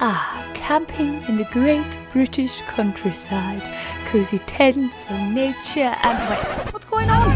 Ah, camping in the great British countryside. Cozy tents and nature and... Wait, what's going on?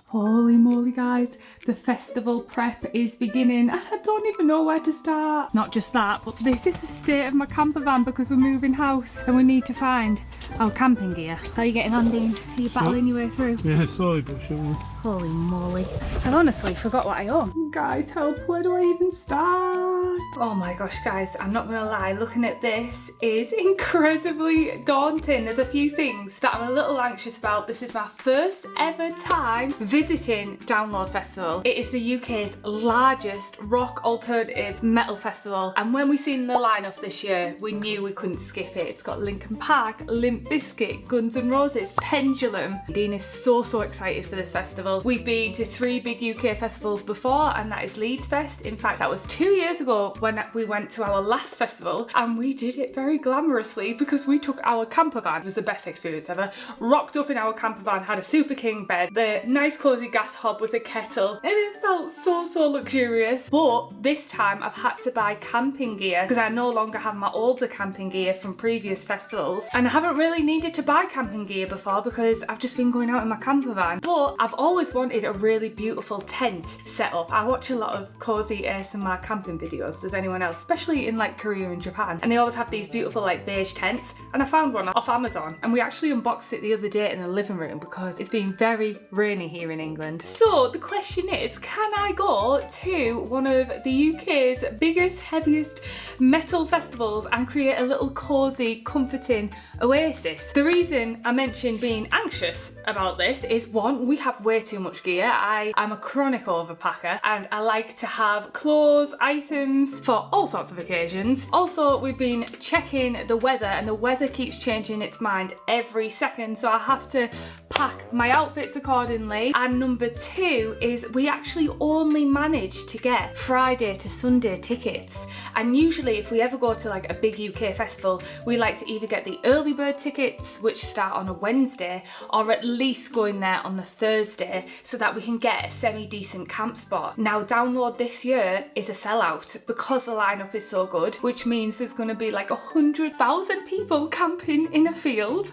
Holy moly guys, the festival prep is beginning and I don't even know where to start. Not just that, but this is the state of my camper van because we're moving house and we need to find our camping gear. How are you getting on, Dean? Are you battling your way through? Yeah, slowly but surely. Holy moly. I honestly forgot what I own. Guys, help, where do I even start? Oh my gosh guys, I'm not gonna lie, looking at this is incredibly daunting. There's a few things that I'm a little anxious about. This is my first ever time visiting Download Festival. It is the UK's largest rock alternative metal festival, and when we seen the lineup this year, we knew we couldn't skip it. It's got Linkin Park, Limp Bizkit, Guns N' Roses, Pendulum. Dean is so excited for this festival. We've been to 3 big UK festivals before, and that is Leeds Fest. In fact, that was 2 years ago when we went to our last festival, and we did it very glamorously because we took our camper van. It was the best experience ever. Rocked up in our camper van, had a super king bed, the nice cozy gas hob with a kettle, and it felt so luxurious. But this time I've had to buy camping gear because I no longer have my older camping gear from previous festivals, and I haven't really needed to buy camping gear before because I've just been going out in my camper van. But I've always wanted a really beautiful tent set up. I watch a lot of cozy ASMR camping videos. Does anyone else? Especially in like Korea and Japan, and they always have these beautiful like beige tents, and I found one off Amazon and we actually unboxed it the other day in the living room because it's been very rainy here in England. So the question is, can I go to one of the UK's biggest, heaviest metal festivals and create a little cozy, comforting oasis? The reason I mentioned being anxious about this is, one, we have way too much gear. I'm a chronic overpacker and I like to have clothes, items for all sorts of occasions. Also, we've been checking the weather and the weather keeps changing its mind every second, so I have to pack my outfits accordingly. And number 2 is we actually only managed to get Friday to Sunday tickets, and usually if we ever go to like a big UK festival, we like to either get the early bird tickets, which start on a Wednesday, or at least go in there on the Thursday so that we can get a semi-decent camp spot. Now Download this year is a sellout because the lineup is so good, which means there's going to be like 100,000 people camping in a field.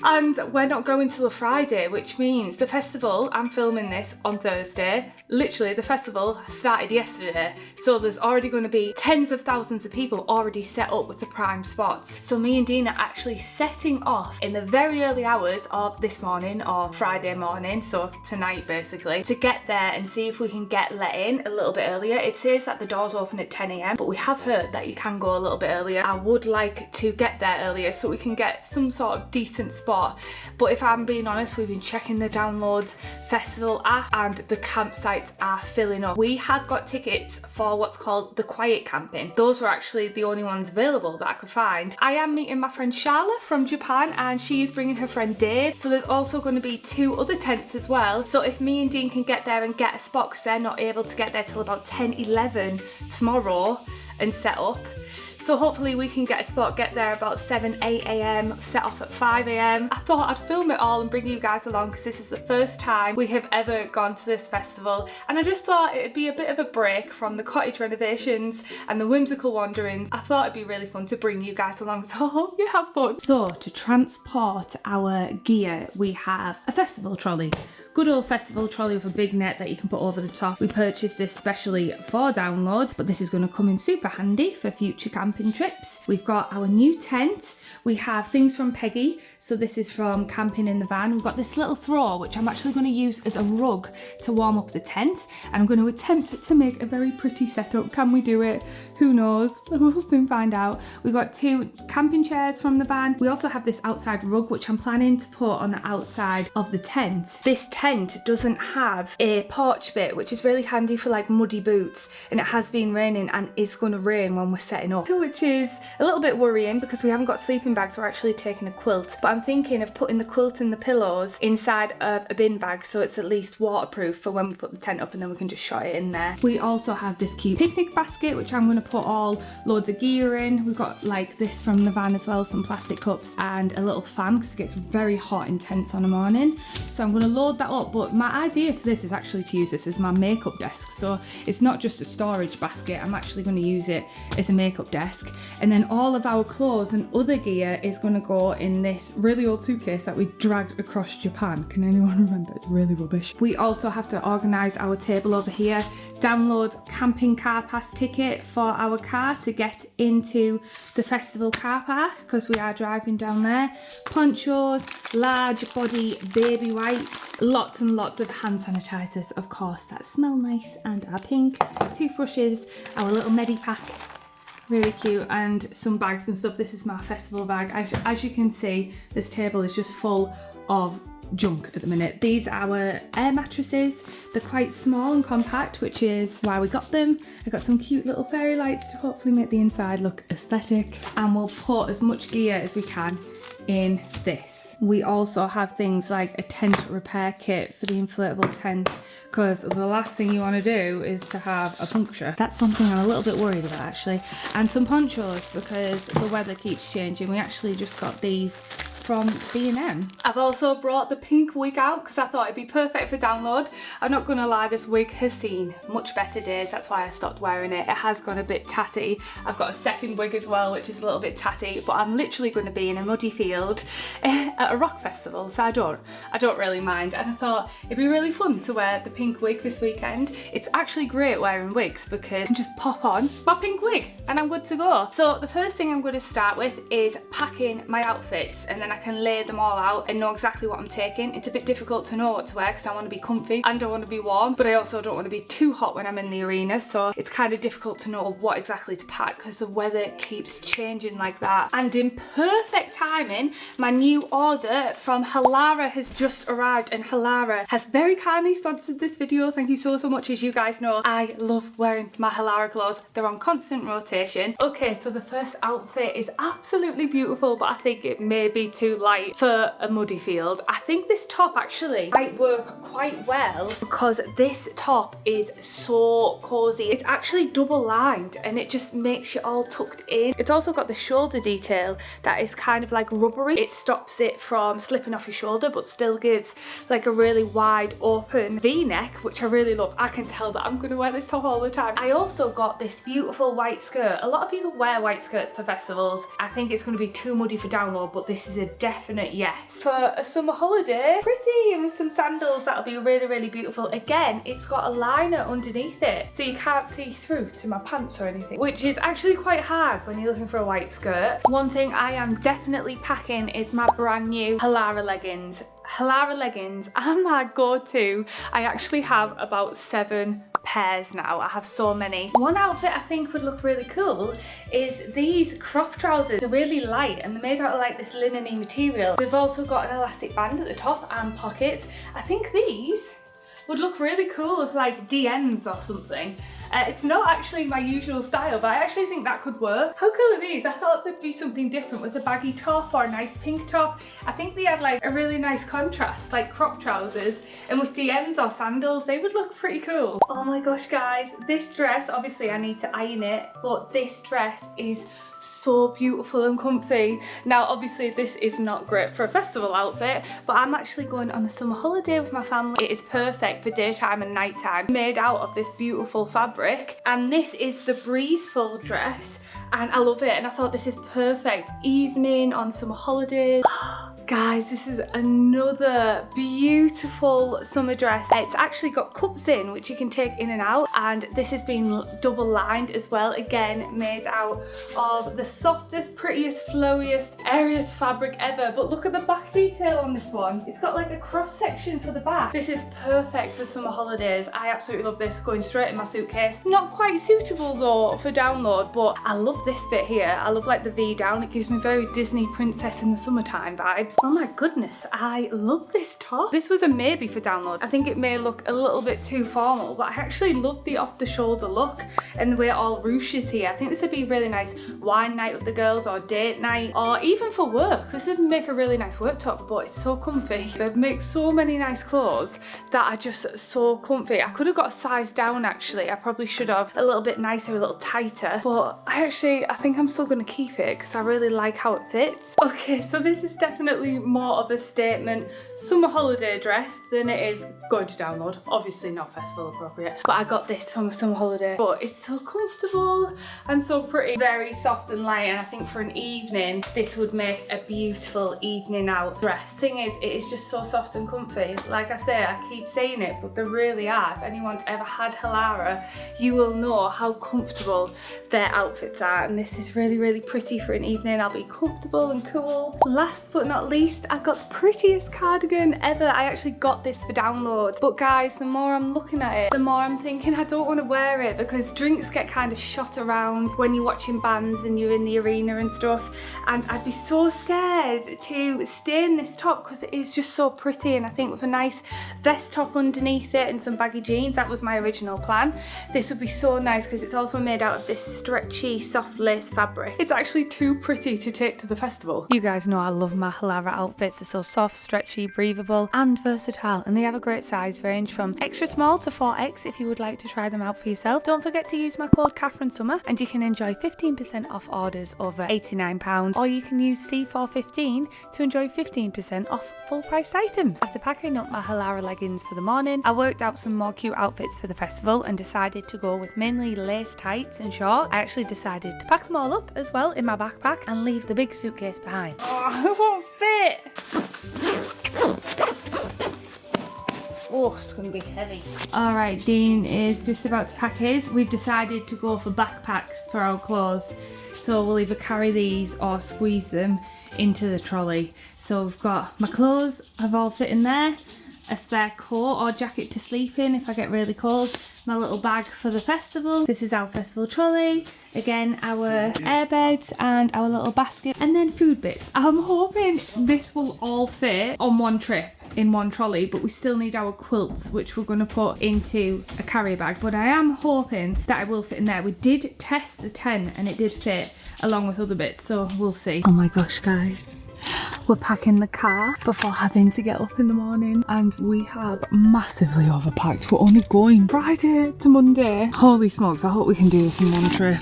And we're not going till a Friday, which means the festival, I'm filming this on Thursday, literally the festival started yesterday, so there's already going to be tens of thousands of people already set up with the prime spots. So me and Dean are actually setting off in the very early hours of this morning, or Friday morning, so tonight basically, to get there and see if we can get let in a little bit earlier. It says that the doors open at 10 AM, but we have heard that you can go a little bit earlier. I would like to get there earlier so we can get some sort of decent spot. But if I'm being honest, we've been checking the Download Festival app and the campsites are filling up. We have got tickets for what's called the quiet camping. Those were actually the only ones available that I could find. I am meeting my friend Charlotte from Japan and she's bringing her friend Dave, so there's also going to be 2 other tents as well. So if me and Dean can get there and get a spot, because they're not able to get there till about 10-11 tomorrow and set up, so hopefully we can get a spot, get there about 7-8 AM, set off at 5 AM. I thought I'd film it all and bring you guys along because this is the first time we have ever gone to this festival, and I just thought it'd be a bit of a break from the cottage renovations and the whimsical wanderings. I thought it'd be really fun to bring you guys along, so I hope you have fun. So to transport our gear, we have a festival trolley. Good old festival trolley with a big net that you can put over the top. We purchased this specially for Download, but this is going to come in super handy for future camping trips. We've got our new tent. We have things from Peggy, so this is from camping in the van. We've got this little throw, which I'm actually going to use as a rug to warm up the tent, and I'm going to attempt to make a very pretty setup. Can we do it? Who knows? We'll soon find out. We've got 2 camping chairs from the van. We also have this outside rug, which I'm planning to put on the outside of the tent. This tent doesn't have a porch bit, which is really handy for like muddy boots, and it has been raining and is going to rain when we're setting up. I feel which is a little bit worrying because we haven't got sleeping bags. We're actually taking a quilt, but I'm thinking of putting the quilt and the pillows inside of a bin bag so it's at least waterproof for when we put the tent up, and then we can just shot it in there. We also have this cute picnic basket which I'm going to put all loads of gear in. We've got like this from the van as well, some plastic cups and a little fan because it gets very hot and tense on a morning. So I'm going to load that up, but my idea for this is actually to use this as my makeup desk. So it's not just a storage basket, I'm actually going to use it as a makeup desk. And then all of our clothes and other gear is going to go in this really old suitcase that we dragged across Japan. Can anyone remember? It's really rubbish. We also have to organise our table over here, download camping car pass ticket for our car to get into the festival car park because we are driving down there, ponchos, large body baby wipes, lots and lots of hand sanitisers of course that smell nice and are pink, toothbrushes, our little Midi pack, really cute, and some bags and stuff. This is my festival bag. As you can see, this table is just full of junk at the minute. These are our air mattresses. They're quite small and compact, which is why we got them. I got some cute little fairy lights to hopefully make the inside look aesthetic, and we'll put as much gear as we can in this. We also have things like a tent repair kit for the inflatable tent, because the last thing you want to do is to have a puncture. That's one thing I'm a little bit worried about actually. And some ponchos because the weather keeps changing. We actually just got these from B&M. I've also brought the pink wig out because I thought it'd be perfect for download. I'm not gonna lie, this wig has seen much better days. That's why I stopped wearing it. It has gone a bit tatty. I've got a second wig as well, which is a little bit tatty, but I'm literally going to be in a muddy field at a rock festival, so I don't really mind. And I thought it'd be really fun to wear the pink wig this weekend. It's actually great wearing wigs because I can just pop on my pink wig and I'm good to go. So the first thing I'm going to start with is packing my outfits, and then I can lay them all out and know exactly what I'm taking. It's a bit difficult to know what to wear because I want to be comfy and I want to be warm, but I also don't want to be too hot when I'm in the arena, so it's kind of difficult to know what exactly to pack because the weather keeps changing like that. And in perfect timing, my new order from Halara has just arrived, and Halara has very kindly sponsored this video. Thank you so much. As you guys know, I love wearing my Halara clothes. They're on constant rotation. Okay, so the first outfit is absolutely beautiful, but I think it may be too light for a muddy field. I think this top actually might work quite well because this top is so cozy. It's actually double lined and it just makes you all tucked in. It's also got the shoulder detail that is kind of like rubbery. It stops it from slipping off your shoulder but still gives like a really wide open V-neck, which I really love. I can tell that I'm going to wear this top all the time. I also got this beautiful white skirt. A lot of people wear white skirts for festivals. I think it's going to be too muddy for download, but this is a definite yes for a summer holiday. Pretty, and with some sandals that'll be really, really beautiful. Again, it's got a liner underneath it so you can't see through to my pants or anything, which is actually quite hard when you're looking for a white skirt. One thing I am definitely packing is my brand new Halara leggings. Halara leggings are my go-to. I actually have about 7 pairs now. I have so many. One outfit I think would look really cool is these crop trousers. They're really light and they're made out of like this linen-y material. They've also got an elastic band at the top and pockets. I think these would look really cool with like DMs or something. It's not actually my usual style, but I actually think that could work. How cool are these? I thought there'd be something different with a baggy top or a nice pink top. I think they had like a really nice contrast, like crop trousers, and with DMs or sandals, they would look pretty cool. Oh my gosh, guys, this dress, obviously I need to iron it, but this dress is so beautiful and comfy. Now obviously this is not great for a festival outfit, but I'm actually going on a summer holiday with my family. It is perfect for daytime and nighttime, made out of this beautiful fabric, and this is the Breezeful dress and I love it, and I thought this is perfect evening on summer holidays. Guys, this is another beautiful summer dress. It's actually got cups in which you can take in and out, and this has been double lined as well, again made out of the softest, prettiest, flowiest, airiest fabric ever. But look at the back detail on this one. It's got like a cross section for the back. This is perfect for summer holidays. I absolutely love this, going straight in my suitcase. Not quite suitable though for download, but I love this bit here. I love like the V down. It gives me very Disney princess in the summertime vibes. Oh my goodness, I love this top. This was a maybe for download. I think it may look a little bit too formal, but I actually love the off the shoulder look and the way it all ruches here. I think this would be a really nice wine night with the girls or date night or even for work. This would make a really nice work top, but it's so comfy. They make so many nice clothes that are just so comfy. I could have got a size down actually. I probably should have a little bit nicer, a little tighter, but I think I'm still going to keep it because I really like how it fits. Okay, so this is definitely more of a statement summer holiday dress than it is going to download. Obviously not festival appropriate, but I got this from a summer holiday. But it's so comfortable and so pretty, very soft and light, and I think for an evening this would make a beautiful evening out dress. Thing is, it is just so soft and comfy. Like I say, I keep saying it, but they really are. If anyone's ever had Halara, you will know how comfortable their outfits are, and this is really, really pretty for an evening. I'll be comfortable and cool. Last but not least, I got the prettiest cardigan ever. I actually got this for download, but guys, the more I'm looking at it, the more I'm thinking I don't want to wear it because drinks get kind of shot around when you're watching bands and you're in the arena and stuff, and I'd be so scared to stain this top because it is just so pretty. And I think with a nice vest top underneath it and some baggy jeans, that was my original plan. This would be so nice because it's also made out of this stretchy soft lace fabric. It's actually too pretty to take to the festival. You guys know I love my Halara outfits. They're so soft, stretchy, breathable and versatile, and they have a great size range from extra small to 4X if you would like to try them out for yourself. Don't forget to use my code KatherineSummer and you can enjoy 15% off orders over £89, or you can use C415 to enjoy 15% off full priced items. After packing up my Halara leggings for the morning, I worked out some more cute outfits for the festival and decided to go with mainly lace tights and shorts. I actually decided to pack them all up as well in my backpack and leave the big suitcase behind. Oh, it won't fit! Oh, it's going to be heavy. Alright, Dean is just about to pack his. We've decided to go for backpacks for our clothes. So we'll either carry these or squeeze them into the trolley. So we've got my clothes, have all fit in there, a spare coat or jacket to sleep in if I get really cold, my little bag for the festival. This is our festival trolley. Again, our airbeds and our little basket, and then food bits. I'm hoping this will all fit on one trip in one trolley, but we still need our quilts, which we're going to put into a carrier bag, but I am hoping that it will fit in there. We did test the tent and it did fit along with other bits, so we'll see. Oh my gosh, guys. We're packing the car before having to get up in the morning, and we have massively overpacked. We're only going Friday to Monday. Holy smokes, I hope we can do this in one trip.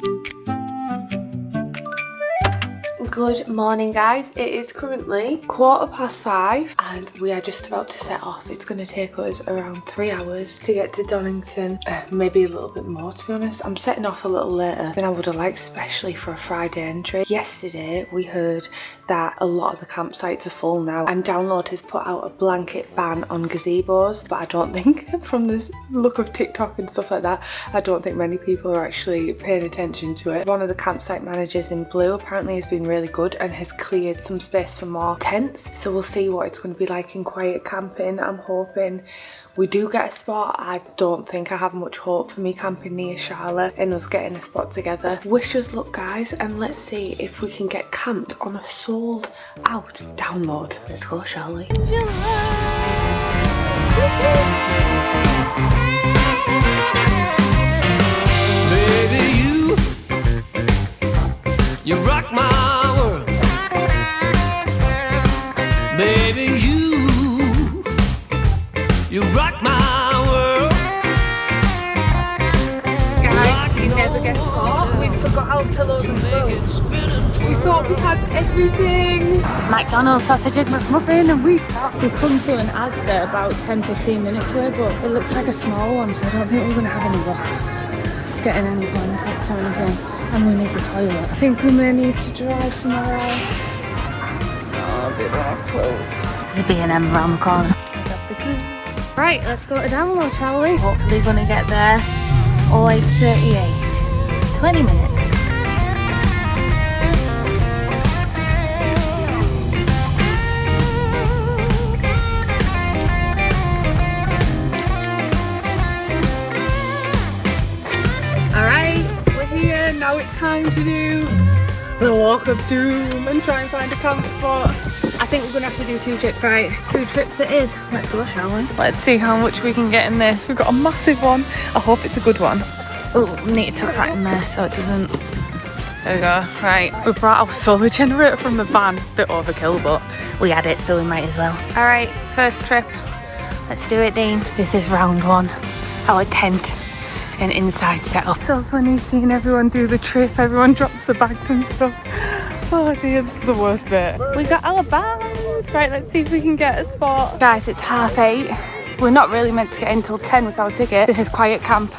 Good morning, guys. It is currently 5:15 and we are just about to set off. It's going to take us around 3 hours to get to Donington, maybe a little bit more to be honest. I'm setting off a little later than I would have liked, especially for a Friday entry. Yesterday we heard that a lot of the campsites are full now, and Download has put out a blanket ban on gazebos, but I don't think, from the look of TikTok and stuff like that, I don't think many people are actually paying attention to it. One of the campsite managers in Blue apparently has been really good and has cleared some space for more tents, so we'll see what it's going to be like in quiet camping. I'm hoping we do get a spot. I don't think I have much hope for me camping near Charlotte and us getting a spot together. Wish us luck, guys, and let's see if we can get camped on a sold out Download. Let's go, shall we? Baby, you rock my world. Baby, you rock my world. Guys, you never get spot. We forgot our pillows and clothes. We thought we had everything. McDonald's sausage egg McMuffin, and we stopped. We've come to an Asda about 10-15 minutes away, but it looks like a small one, so I don't think we're going to have any luck getting any blankets or anything. And we need the toilet. I think we may need to drive tomorrow. Oh, a bit more clothes. There's a B&M around the corner. Right, let's go to Download, shall we? Hopefully gonna get there 08:38. 20 minutes. Alright, we're here. Now it's time to do the walk of doom and try and find a camp spot. I think we're gonna have to do 2 trips. Right, 2 trips it is. Let's go, shall we? Let's see how much we can get in this. We've got a massive one. I hope it's a good one. Oh, we need to tuck that in there so it doesn't. There we go. Right, we brought our solar generator from the van. Bit overkill, but we had it, so we might as well. All right, first trip. Let's do it, Dean. This is round 1. Our tent and inside setup. So funny seeing everyone do the trip. Everyone drops the bags and stuff. Oh dear, this is the worst bit. We got our bags. Right, let's see if we can get a spot. Guys, it's 8:30. We're not really meant to get in till 10 with our ticket. This is quiet camp.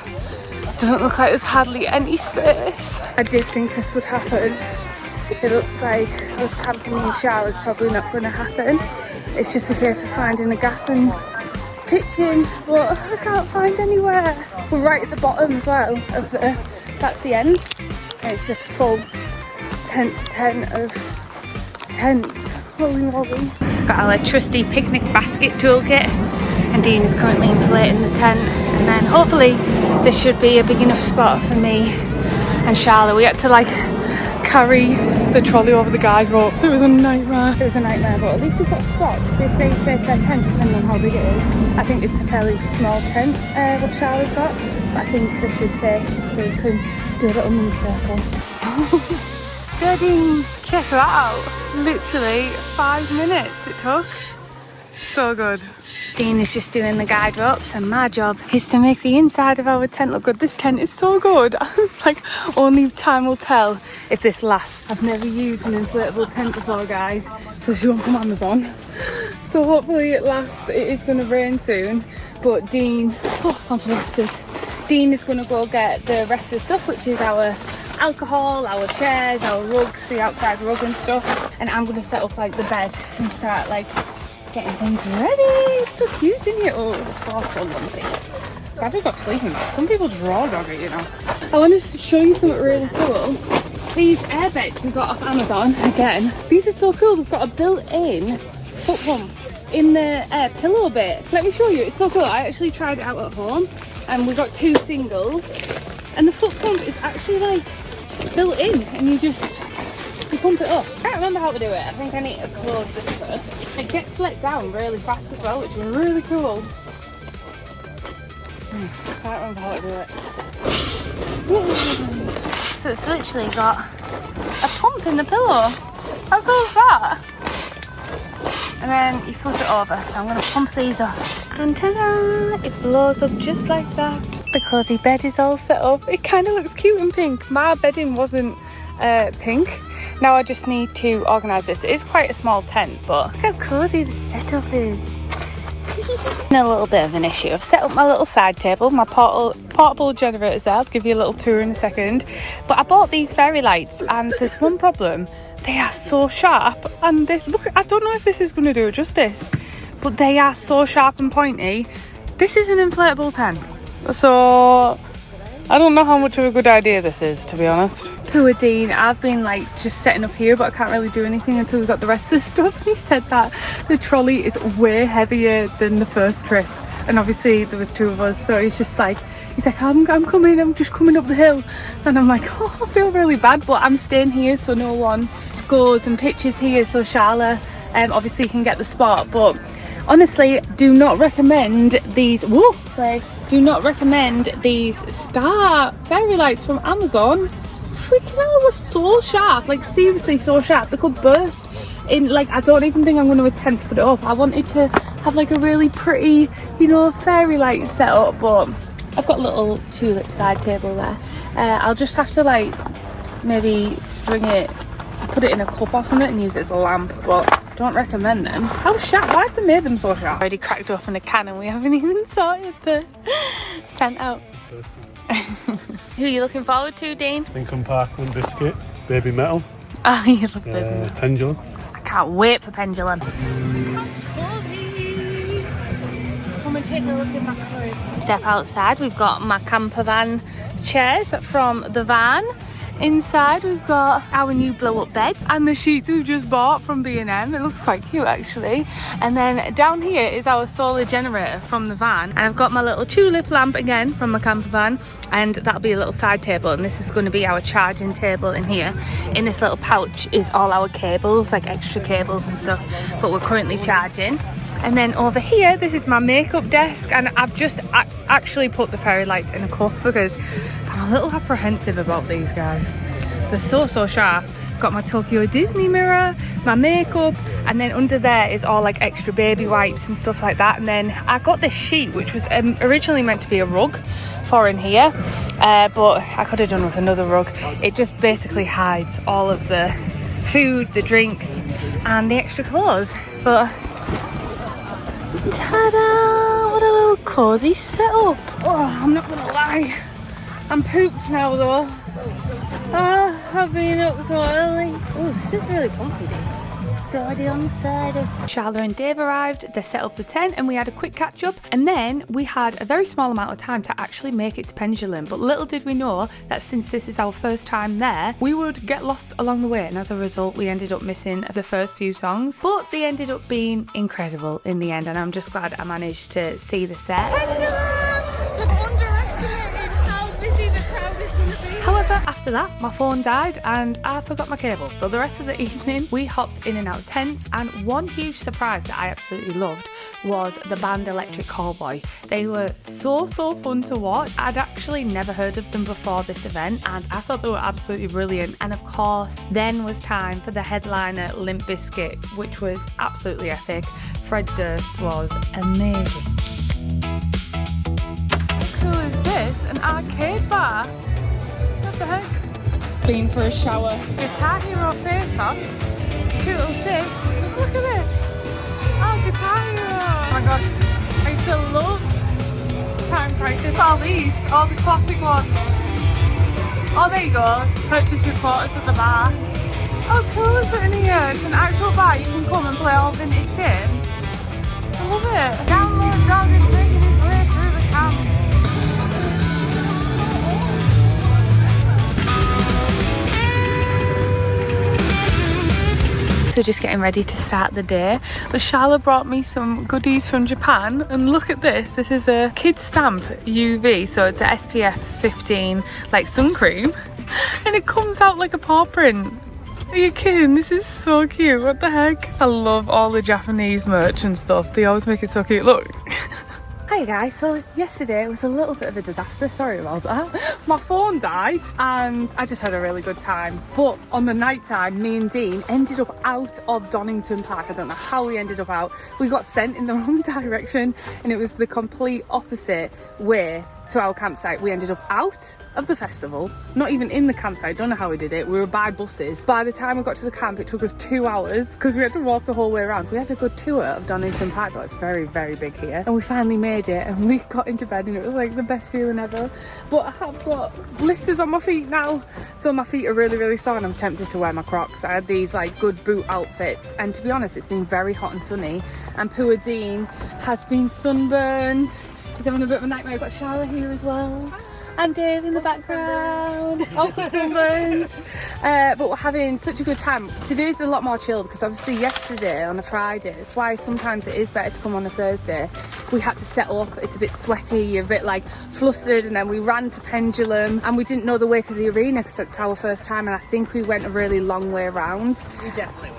Doesn't look like there's hardly any space. I did think this would happen. It looks like us camping in the shower is probably not going to happen. It's just a case of finding a gap and pitching, but I can't find anywhere. We're right at the bottom as well of that's the end. And it's just full tent to tent of tents. Holy moly. Got our trusty picnic basket toolkit, and Dean is currently inflating the tent, and then hopefully this should be a big enough spot for me and Charlotte. We had to like carry the trolley over the guide ropes. It was a nightmare. It was a nightmare, but at least we've got spots. See if they face their tent, depending on how big it is. I think it's a fairly small tent, what Charlotte's got, but I think they should face so we can do a little mini circle. Dean, check that out. Literally 5 minutes it took. So good. Dean is just doing the guide ropes, and my job is to make the inside of our tent look good. This tent is so good. It's like only time will tell if this lasts. I've never used an inflatable tent before, guys, so she won't from Amazon. So hopefully it lasts. It is going to rain soon, but Dean, I'm flustered. Dean is going to go get the rest of the stuff, which is our alcohol, our chairs, our rugs, the outside rug and stuff, and I'm going to set up like the bed and start like getting things ready. It's so cute in here. Oh, it's so lovely. Glad we've got sleeping bags. Some people just raw dog it, you know. I want to show you something really cool. These air beds we got off Amazon, again, these are so cool. They've got a built-in foot pump in the pillow bit. Let me show you, it's so cool. I actually tried it out at home, and we got 2 singles, and the foot pump is actually like built in, and you pump it up. I can't remember how to do it. I think I need to close this first. It gets let down really fast as well, which is really cool. I can't remember how to do it. So it's literally got a pump in the pillow. How cool is that? And then you flip it over, so I'm going to pump these up. And ta-da! It blows up just like that. The cosy bed is all set up. It kind of looks cute in pink. My bedding wasn't pink. Now I just need to organise this. It is quite a small tent, but look how cosy the setup is. A little bit of an issue. I've set up my little side table, my portable generators there. I'll give you a little tour in a second. But I bought these fairy lights, and there's one problem. They are so sharp, and this, look, I don't know if this is going to do it justice, but they are so sharp and pointy. This is an inflatable tent, so I don't know how much of a good idea this is, to be honest. Poor Dean, I've been like just setting up here, but I can't really do anything until we've got the rest of the stuff. He said that the trolley is way heavier than the first trip, and obviously there was 2 of us, so he's like, I'm coming, I'm just coming up the hill. And I'm like, oh, I feel really bad, but I'm staying here so no one goes and pitches here, so Charlotte obviously can get the spot. But honestly, do not recommend these, do not recommend these star fairy lights from Amazon. Freaking hell, they're so sharp, like seriously so sharp. They could burst in, like, I don't even think I'm going to attempt to put it up. I wanted to have like a really pretty, you know, fairy light set up, but I've got a little tulip side table there. I'll just have to like maybe string it, put it in a cup or something and use it as a lamp, but don't recommend them. How sharp? Why have they made them so sharp? Already cracked open a can and we haven't even sorted the tent out. Who are you looking forward to, Dean? Lincoln Parkland Biscuit, Baby Metal. Oh, you love Baby Metal. Pendulum. I can't wait for Pendulum. Come and take a look at my curry. Step outside, we've got my camper van chairs from the van. Inside we've got our new blow up bed and the sheets we've just bought from B&M. It looks quite cute actually. And then down here is our solar generator from the van. And I've got my little tulip lamp again from my camper van, and that'll be a little side table, and this is going to be our charging table in here. In this little pouch is all our cables, like extra cables and stuff, but we're currently charging. And then over here, this is my makeup desk, and I've just actually put the fairy lights in a cup because I'm a little apprehensive about these guys. They're so sharp. Got my Tokyo Disney mirror, my makeup, and then under there is all like extra baby wipes and stuff like that. And then I got this sheet which was originally meant to be a rug for in here, but I could have done with another rug. It just basically hides all of the food, the drinks, and the extra clothes. But ta-da! What a little cozy setup. Oh, I'm not gonna lie, I'm pooped now though. I've been up so early. Oh, this is really comfy. It's already on the side. Charlotte and Dave arrived, they set up the tent and we had a quick catch up, and then we had a very small amount of time to actually make it to Pendulum, but little did we know that since this is our first time there, we would get lost along the way, and as a result we ended up missing the first few songs, but they ended up being incredible in the end, and I'm just glad I managed to see the set. However, after that, my phone died and I forgot my cable. So the rest of the evening, we hopped in and out of tents, and one huge surprise that I absolutely loved was the band Electric Callboy. They were so fun to watch. I'd actually never heard of them before this event, and I thought they were absolutely brilliant. And of course, then was time for the headliner Limp Bizkit, which was absolutely epic. Fred Durst was amazing. How cool is this? An arcade bar? What the heck? Been for a shower. Guitar Hero face-offs. Cute little six. Look at it. Oh, Guitar Hero. Oh my gosh. I used to love Time Crisis. All these. All the classic ones. Oh, there you go. Purchase your quarters at the bar. How cool is it in here? It's an actual bar. You can come and play all vintage games. I love it. Download dog is making his way through the camp. So just getting ready to start the day, but Charlotte brought me some goodies from Japan, and look at this. This is a Kid Stamp UV, so it's a SPF 15 like sun cream, and it comes out like a paw print. Are you kidding? This is so cute. What the heck? I love all the Japanese merch and stuff. They always make it so cute. Look. Hi guys, so yesterday was a little bit of a disaster, sorry about that. My phone died and I just had a really good time. But on the night time, me and Dean ended up out of Donington Park. I don't know how we ended up out. We got sent in the wrong direction and it was the complete opposite way to our campsite. We ended up out of the festival, not even in the campsite. Don't know how we did it. We were by buses. By the time we got to the camp, it took us 2 hours because we had to walk the whole way around. We had a good tour of Donington Park, though. It's very big here, and we finally made it and we got into bed and it was like the best feeling ever. But I have got blisters on my feet now, so my feet are really sore and I'm tempted to wear my Crocs. I had these like good boot outfits, and to be honest, it's been very hot and sunny, and poor Dean has been sunburned. He's having a bit of a nightmare. I've got Charlotte here as well. And Dave in the background, also sunburned. But we're having such a good time. Today's a lot more chilled because obviously yesterday on a Friday, that's why sometimes it is better to come on a Thursday. We had to set up, it's a bit sweaty, you're a bit like flustered, and then we ran to Pendulum and we didn't know the way to the arena because it's our first time, and I think we went a really long way around.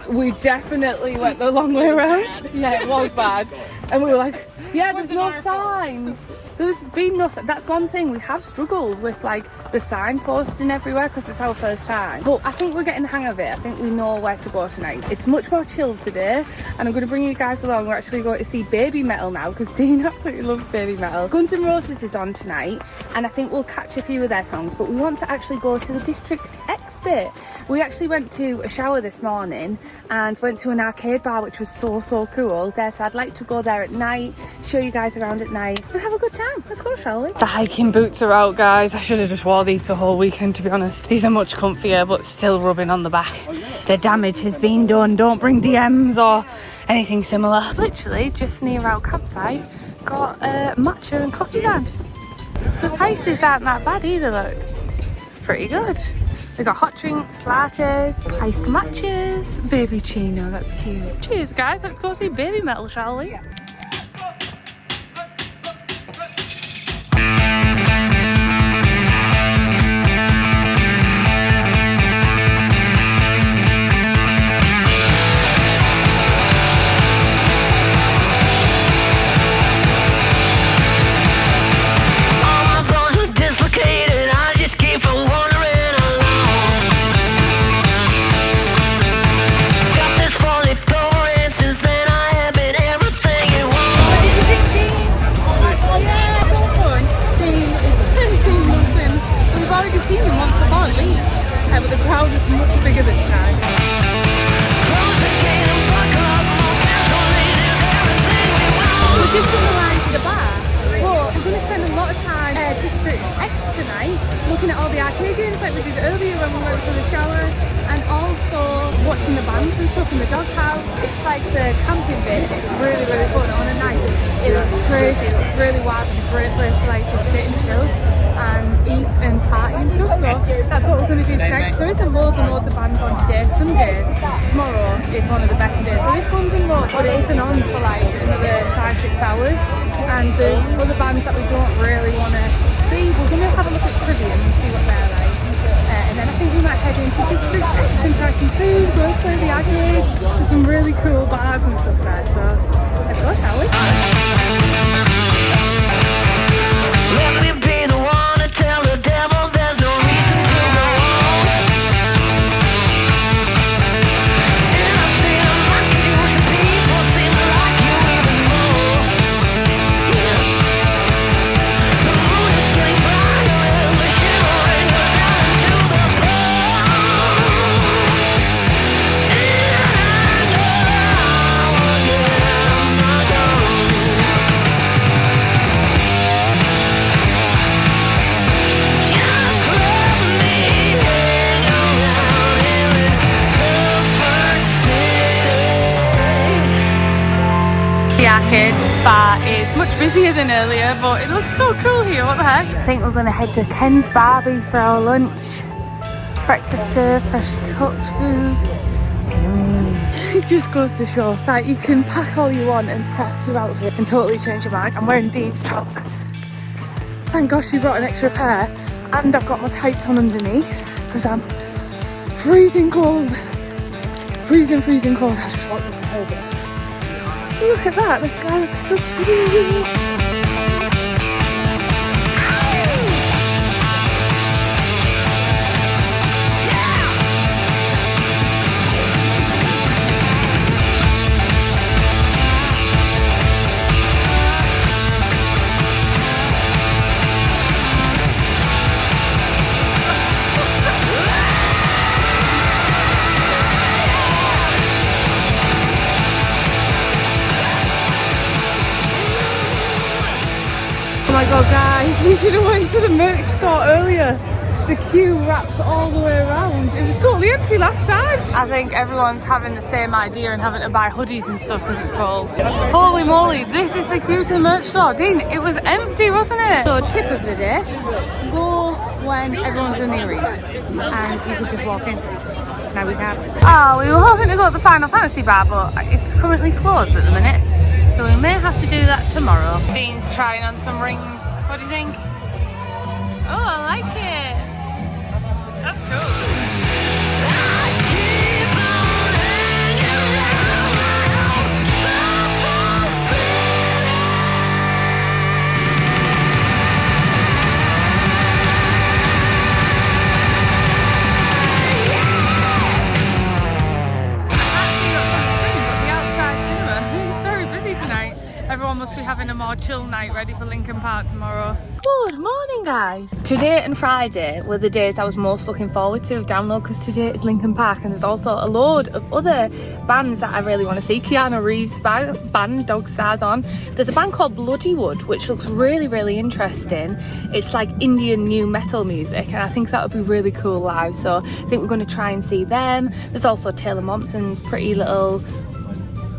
We definitely went the long way around. Yeah, it was bad. And we were like, yeah, there's no signs. There's been no, that's one thing, we have struggled with like the signposting everywhere because it's our first time. But I think we're getting the hang of it. I think we know where to go tonight. It's much more chilled today, and I'm going to bring you guys along. We're actually going to see Baby Metal now because Dean absolutely loves Baby Metal. Guns N' Roses is on tonight, and I think we'll catch a few of their songs, but we want to actually go to the District X bit. We actually went to a shower this morning and went to an arcade bar, which was so cool. There, so I'd like to go there at night, show you guys around at night and have a good time. Let's go, shall we? The hiking boots are out, guys. I should have just wore these the whole weekend, to be honest. These are much comfier, but still rubbing on the back. The damage has been done. Don't bring DMs or anything similar. Literally just near our campsite, got a matcha and coffee vans. The prices aren't that bad either, look. It's pretty good. They got hot drinks, lattes, iced matches, baby chino, that's cute. Cheers guys, let's go see Baby Metal, shall we? Watching the bands and stuff in the doghouse. It's like the camping bit and it's really, really fun on a night. It looks crazy, it looks really wild and a great place to like just sit and chill and eat and party and stuff. So that's what we're going to do next. There isn't loads and loads of bands on today. Sunday, tomorrow is one of the best days. There is bands and loads, but it isn't on for like another 5-6 hours. And there's other bands that we don't really want to see. We're going to have a look at Trivium and see what they're like. And then I think we might head into District X and try some food, go play the arcades. There's some really cool bars and stuff there, so let's go, shall we? Let me be the one to tell the devil there's no reason to go on. In a state of mass confusion, people seem to like you even more. Yeah. The moon is getting brighter and the shivering goes down into the blood. And now again I go. Just let me hang around here in Silver City. The arcade bar is much busier than earlier, but it looks so cool here. What the heck? I think we're going to head to Ken's Barbie for our lunch. Breakfast served, fresh cooked food. It just goes to show that you can pack all you want and pack your outfit and totally change your mind. I'm wearing Dean's trousers. Thank gosh you brought an extra pair, and I've got my tights on underneath because I'm freezing cold. Freezing cold. I just want to hold it. Look at that, the sky looks so blue. Oh my god guys, we should have went to the merch store earlier. The queue wraps all the way around. It was totally empty last time. I think everyone's having the same idea and having to buy hoodies and stuff because it's cold. Holy moly, this is the queue to the merch store. Dean, it was empty, wasn't it? So tip of the day, go when everyone's in the arena and you can just walk in. Now we can't. Oh, we were hoping to go to the Final Fantasy bar, but it's currently closed at the minute. So we may have to do that tomorrow. Dean's trying on some rings. What do you think? Oh, I like it. That's cool. Everyone must be having a more chill night ready for Linkin Park tomorrow. Good morning guys. Today and Friday were the days I was most looking forward to download because today is Linkin Park and there's also a load of other bands that I really want to see. Keanu Reeves' band Dog Stars on. There's a band called Bloodywood which looks really interesting. It's like Indian new metal music and I think that would be really cool live, so I think we're going to try and see them. There's also Taylor Momsen's pretty little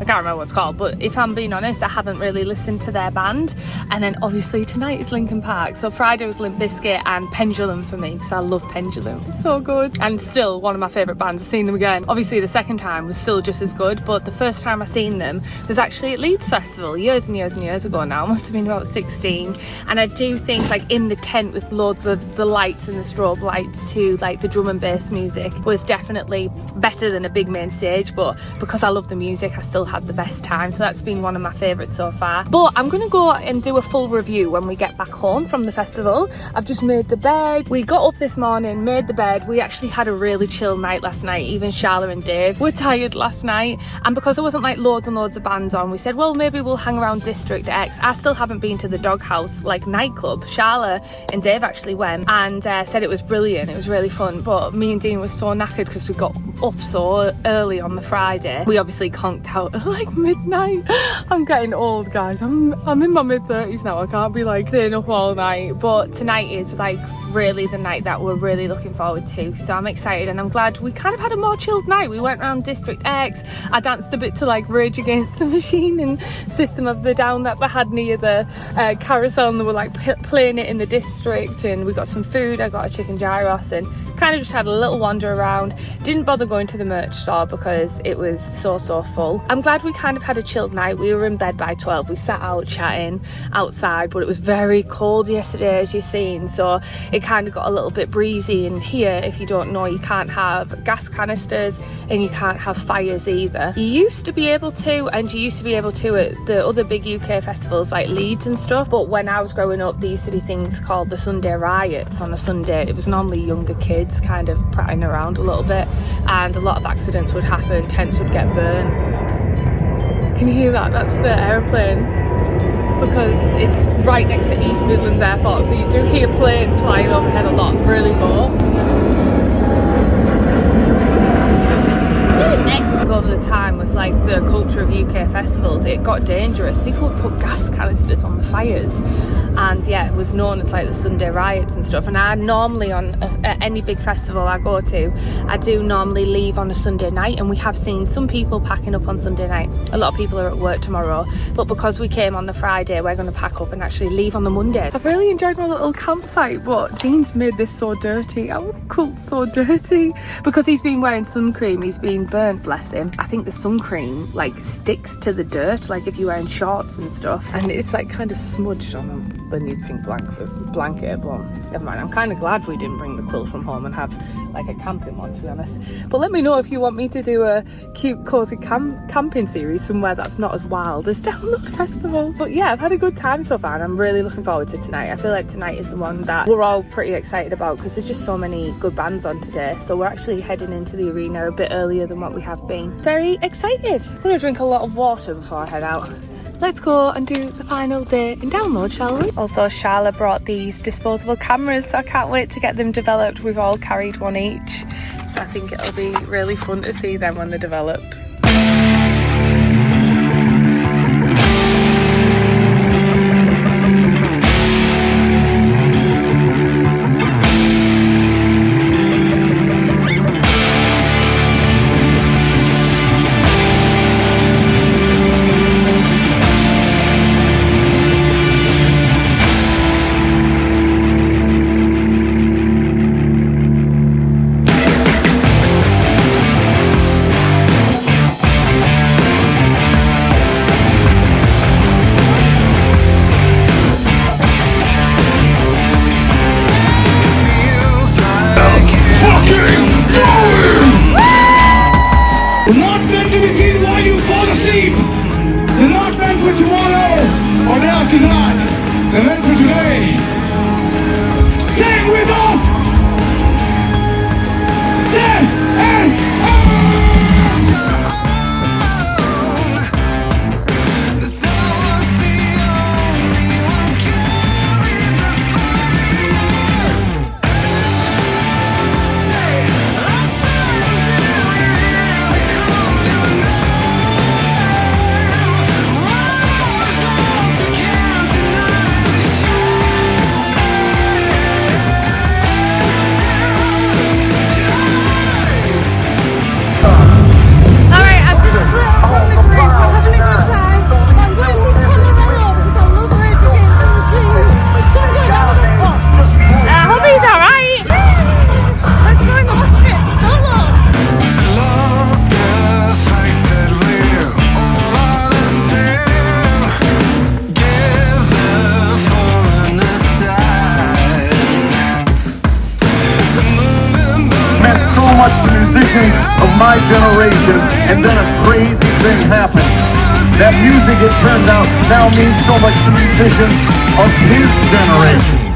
I can't remember what it's called, but if I'm being honest, I haven't really listened to their band. And then obviously tonight is Linkin Park, so Friday was Limp Bizkit and Pendulum for me, because I love Pendulum. It's so good, and still one of my favourite bands. I've seen them again. Obviously the second time was still just as good, but the first time I seen them was actually at Leeds Festival years and years and years ago now. I must have been about 16, and I do think like in the tent with loads of the lights and the strobe lights too, like the drum and bass music was definitely better than a big main stage, but because I love the music I still had the best time, so that's been one of my favourites so far. But I'm gonna go and do a full review when we get back home from the festival. I've just made the bed. We got up this morning, made the bed. We actually had a really chill night last night. Even Charlotte and Dave were tired last night, and because there wasn't like loads and loads of bands on, we said, well, maybe we'll hang around District X. I still haven't been to the Doghouse like nightclub. Charlotte and Dave actually went and said it was brilliant, it was really fun, but me and Dean were so knackered because we got up so early on the Friday. We obviously conked out at like midnight. I'm getting old, guys. I'm in my mid-30s now. I can't be like staying up all night, but tonight is like really the night that we're really looking forward to, so I'm excited, and I'm glad we kind of had a more chilled night. We went around District X. I danced a bit to like Rage Against the Machine and System of the Down that they had near the carousel, and they were like playing it in the district, and we got some food. I got a chicken gyros and kind of just had a little wander around. Didn't bother going to the merch store because it was so full. I'm glad we kind of had a chilled night. We were in bed by 12. We sat out chatting outside, but it was very cold yesterday, as you've seen, so it kind of got a little bit breezy. And here, if you don't know, you can't have gas canisters and you can't have fires either. You used to be able to, and you used to be able to at the other big UK festivals like Leeds and stuff, but when I was growing up there used to be things called the Sunday riots on a Sunday. It was normally younger kids kind of prattling around a little bit, and a lot of accidents would happen, tents would get burned. Can you hear that? That's the aeroplane, because it's right next to East Midlands Airport, so you do hear planes flying overhead a lot, really low. Over the time with like the culture of UK festivals, it got dangerous. People would put gas canisters on the fires, and yeah, it was known as like the Sunday riots and stuff. And I normally at any big festival I go to, I do normally leave on a Sunday night, and we have seen some people packing up on Sunday night. A lot of people are at work tomorrow, but because we came on the Friday, we're going to pack up and actually leave on the Monday. I've really enjoyed my little campsite, but Dean's made this so dirty. Our cult's so dirty because he's been wearing sun cream. He's been burnt, bless him. I think the sun cream like sticks to the dirt, like if you're wearing shorts and stuff, and it's like kind of smudged on the new pink blanket. But never mind, I'm kind of glad we didn't bring the quilt from home and have like a camping one, to be honest. But let me know if you want me to do a cute cozy camping series somewhere that's not as wild as Download Festival. But yeah, I've had a good time so far, and I'm really looking forward to tonight. I feel like tonight is the one that we're all pretty excited about because there's just so many good bands on today. So we're actually heading into the arena a bit earlier than what we have been. Very excited. I'm gonna drink a lot of water before I head out. Let's go and do the final day in Download, shall we? Also, Charlotte brought these disposable cameras, so I can't wait to get them developed. We've all carried one each, so I think it'll be really fun to see them when they're developed. musicians of my generation, and then a crazy thing happened. That music, it turns out, now means so much to musicians of his generation.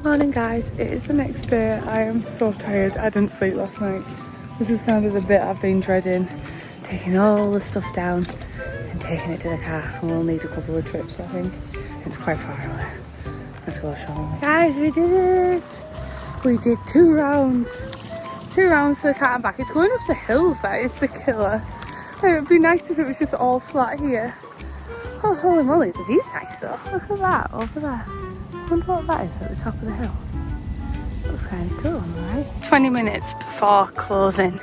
Morning guys, it is the next day. I am so tired. I didn't sleep last night. This is kind of the bit I've been dreading. Taking all the stuff down and taking it to the car. And we'll need a couple of trips, I think. It's quite far away. Let's go show. Guys, we did it! We did 2 rounds. 2 rounds to the car and back. It's going up the hills, that is the killer. It would be nice if it was just all flat here. Oh, holy moly, the view's nice though. Look at that, over there. I wonder what that is at the top of the hill. Looks kind of cool, right? 20 minutes before closing.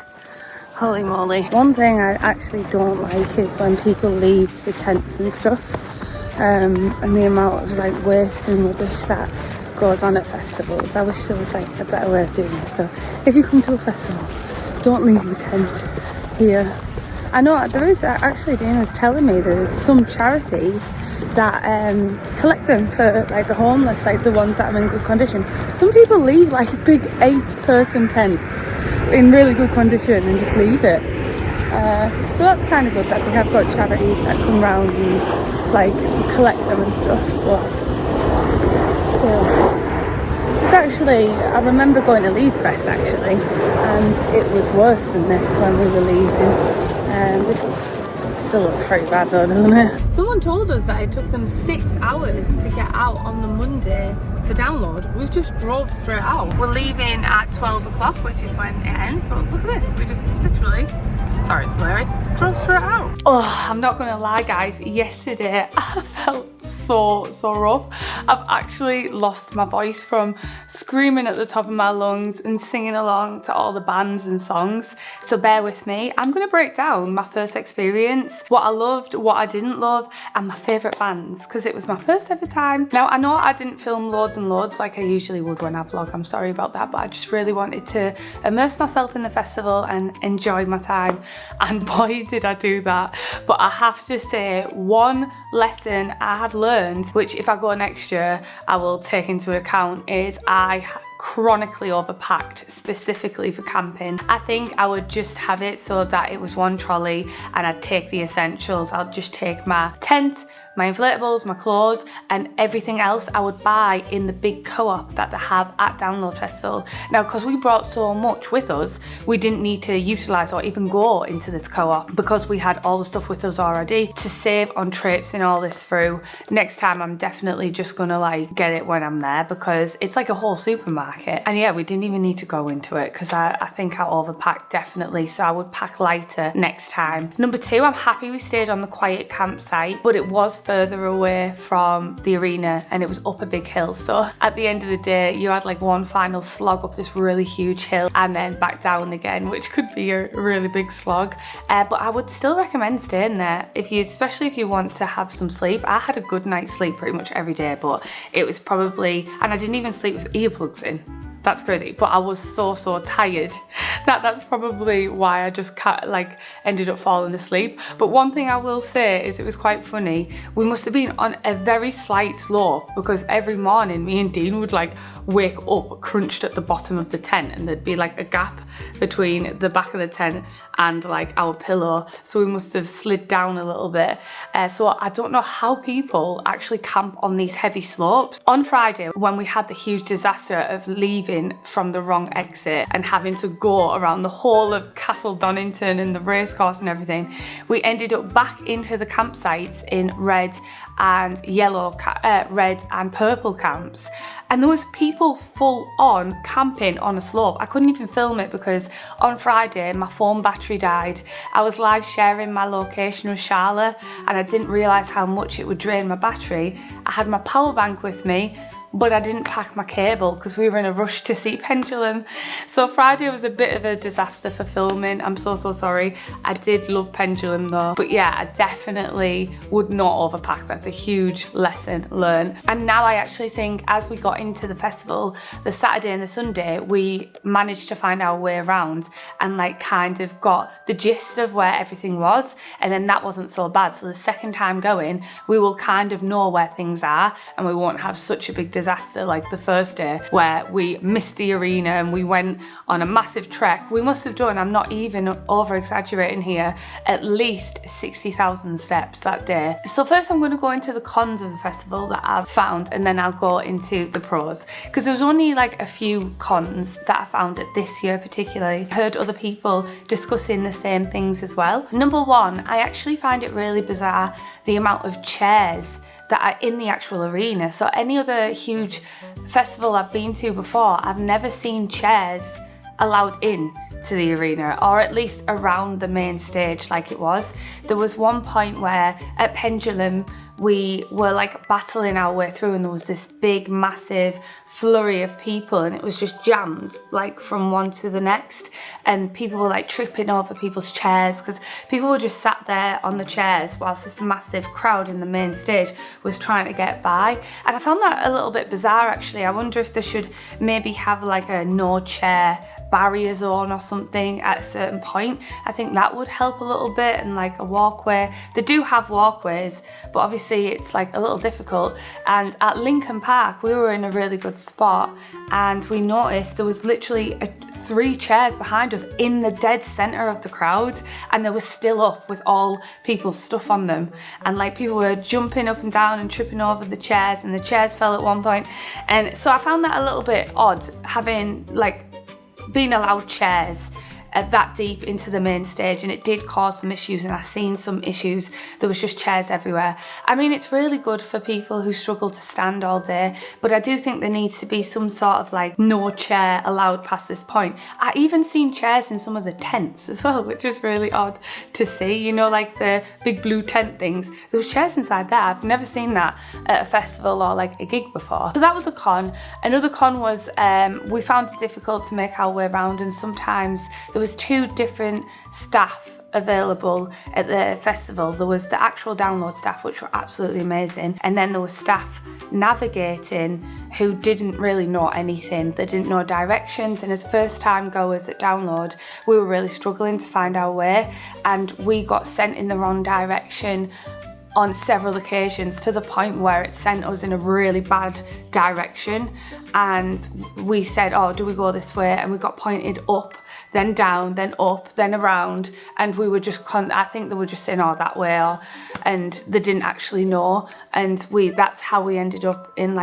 Holy moly. One thing I actually don't like is when people leave the tents and stuff. And the amount of like waste and rubbish that goes on at festivals. I wish there was like a better way of doing it. So if you come to a festival, don't leave your tent here. I know there is, actually Dana was telling me there's some charities that collect them for like the homeless, like the ones that are in good condition. Some people leave like big 8-person tents in really good condition and just leave it. So that's kind of good that they have got charities that come round and like collect them and stuff. But so, it's actually, I remember going to Leeds Fest actually, and it was worse than this when we were leaving. This still looks pretty bad though, doesn't it? Someone told us that it took them 6 hours to get out on the Monday for download. We've just drove straight out. We're leaving at 12 o'clock, which is when it ends, but look at this. We just literally, sorry it's blurry, drove straight out. Oh, I'm not gonna lie guys, yesterday I felt so rough. I've actually lost my voice from screaming at the top of my lungs and singing along to all the bands and songs, so bear with me. I'm gonna break down my first experience, what I loved, what I didn't love, and my favourite bands, because it was my first ever time. Now I know I didn't film loads and loads like I usually would when I vlog, I'm sorry about that, but I just really wanted to immerse myself in the festival and enjoy my time, and boy did I do that. But I have to say, one lesson I have learned, which if I go next year I will take into account, is I chronically overpacked specifically for camping. I think I would just have it so that it was one trolley and I'd take the essentials. I'll just take my tent, my inflatables, my clothes, and everything else I would buy in the big co-op that they have at Download Festival. Now, because we brought so much with us, we didn't need to utilise or even go into this co-op because we had all the stuff with us already to save on trips and all this through. Next time I'm definitely just gonna like get it when I'm there because it's like a whole supermarket. And yeah, we didn't even need to go into it because I think I overpacked definitely, so I would pack lighter next time. Number 2, I'm happy we stayed on the quiet campsite, but it was further away from the arena and it was up a big hill, so at the end of the day you had like one final slog up this really huge hill and then back down again, which could be a really big slog, but I would still recommend staying there especially if you want to have some sleep. I had a good night's sleep pretty much every day, but it was probably, and I didn't even sleep with earplugs in. That's crazy. But I was so tired that's probably why I just ended up falling asleep. But one thing I will say is it was quite funny. We must have been on a very slight slope because every morning me and Dean would like wake up crunched at the bottom of the tent, and there'd be like a gap between the back of the tent and like our pillow, so we must have slid down a little bit. So I don't know how people actually camp on these heavy slopes. On Friday, when we had the huge disaster of leaving from the wrong exit and having to go around the whole of Castle Donington and the racecourse and everything, we ended up back into the campsites in red and yellow, red and purple camps, and there was people full on camping on a slope. I couldn't even film it because on Friday my phone battery died. I was live sharing my location with Charlotte and I didn't realise how much it would drain my battery. I had my power bank with me, but I didn't pack my cable because we were in a rush to see Pendulum. So Friday was a bit of a disaster for filming. I'm so sorry. I did love Pendulum though. But yeah, I definitely would not overpack. That's a huge lesson learned. And now I actually think as we got into the festival, the Saturday and the Sunday, we managed to find our way around and like kind of got the gist of where everything was. And then that wasn't so bad. So the second time going, we will kind of know where things are and we won't have such a big disaster like the first day where we missed the arena and we went on a massive trek. We must have done, I'm not even over exaggerating here, at least 60,000 steps that day. So first I'm going to go into the cons of the festival that I've found, and then I'll go into the pros, because there was only like a few cons that I found at this year particularly. I heard other people discussing the same things as well. Number one, I actually find it really bizarre the amount of chairs that are in the actual arena. So any other huge festival I've been to before, I've never seen chairs allowed in to the arena, or at least around the main stage like it was. There was one point where at Pendulum we were like battling our way through and there was this big massive flurry of people and it was just jammed like from one to the next, and people were like tripping over people's chairs because people were just sat there on the chairs whilst this massive crowd in the main stage was trying to get by. And I found that a little bit bizarre actually. I wonder if they should maybe have like a no chair barrier zone or something at a certain point. I think that would help a little bit, and like a walkway. They do have walkways, but obviously it's like a little difficult. And at Lincoln Park we were in a really good spot and we noticed there was literally 3 chairs behind us in the dead centre of the crowd, and they were still up with all people's stuff on them, and like people were jumping up and down and tripping over the chairs, and the chairs fell at one point. And so I found that a little bit odd, having like being allowed chairs that deep into the main stage, and it did cause some issues, and I've seen some issues. There was just chairs everywhere. I mean, it's really good for people who struggle to stand all day, but I do think there needs to be some sort of like no chair allowed past this point. I even seen chairs in some of the tents as well, which is really odd to see, you know, like the big blue tent things. There was chairs inside there. I've never seen that at a festival or like a gig before. So that was a con. Another con was we found it difficult to make our way around, and sometimes there was 2 different staff available at the festival. There was the actual download staff, which were absolutely amazing, and then there was staff navigating who didn't really know anything. They didn't know directions, and as first time goers at download we were really struggling to find our way, and we got sent in the wrong direction on several occasions, to the point where it sent us in a really bad direction, and we said, oh, do we go this way? And we got pointed up, then down, then up, then around, and we were just I think they were just saying, oh, that way, and they didn't actually know, and that's how we ended up in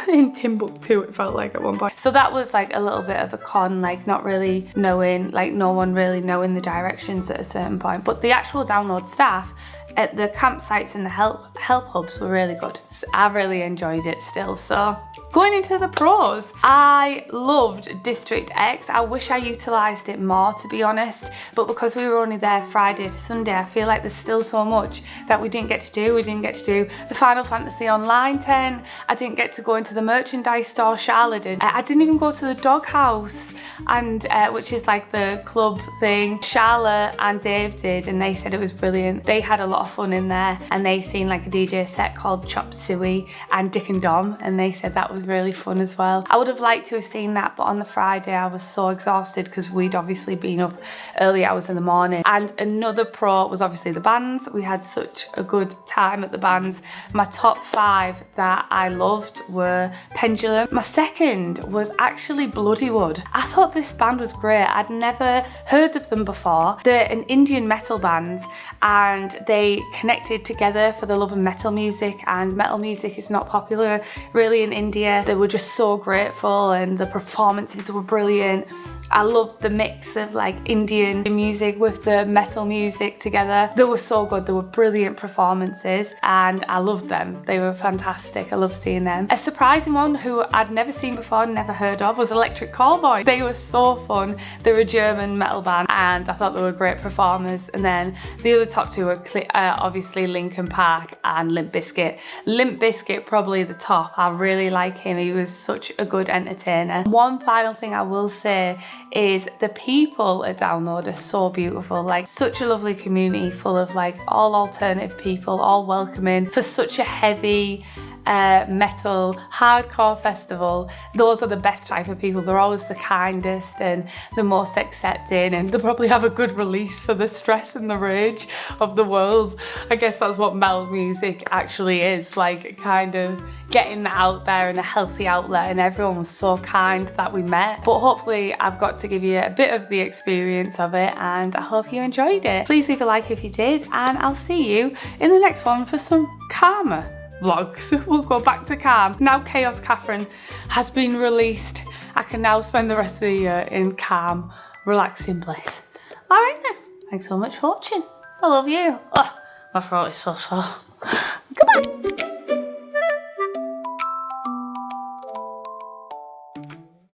in Timbuktu, it felt like at one point. So that was like a little bit of a con, like not really knowing, like no one really knowing the directions at a certain point. But the actual download staff at the campsites and the help hubs were really good. So I really enjoyed it still. So going into the pros, I loved District X. I wish I utilised it more, to be honest, but because we were only there Friday to Sunday, I feel like there's still so much that we didn't get to do. We didn't get to do the Final Fantasy Online 10. I didn't get to go into the merchandise store. Charlotte did. I didn't even go to the doghouse, and which is like the club thing. Charlotte and Dave did, and they said it was brilliant. They had a lot lot of fun in there, and they seen like a DJ set called Chop Suey and Dick and Dom, and they said that was really fun as well. I would have liked to have seen that, but on the Friday I was so exhausted because we'd obviously been up early hours in the morning. And another pro was obviously the bands. We had such a good time at the bands. My top 5 that I loved were Pendulum. My second was actually Bloodywood. I thought this band was great. I'd never heard of them before. They're an Indian metal band, and they connected together for the love of metal music, and metal music is not popular really in India. They were just so grateful, and the performances were brilliant. I loved the mix of like Indian music with the metal music together. They were so good. They were brilliant performances, and I loved them. They were fantastic. I love seeing them. A surprising one who I'd never seen before, never heard of, was Electric Callboy. They were so fun. They're a German metal band, and I thought they were great performers. And then the other top 2 were obviously Linkin Park and Limp Bizkit. Limp Bizkit probably the top. I really like him. He was such a good entertainer. One final thing I will say is the people at Download are so beautiful. Like, such a lovely community full of like all alternative people, all welcoming for such a heavy metal hardcore festival. Those are the best type of people. They're always the kindest and the most accepting, and they probably have a good release for the stress and the rage of the world. I guess that's what metal music actually is, like kind of getting that out there in a healthy outlet, and everyone was so kind that we met. But hopefully I've got to give you a bit of the experience of it, and I hope you enjoyed it. Please leave a like if you did, and I'll see you in the next one for some calmer vlogs. We'll go back to calm. Now Chaos Catherine has been released, I can now spend the rest of the year in calm, relaxing bliss. Alright then, thanks so much for watching. I love you. Oh, my throat is so sore.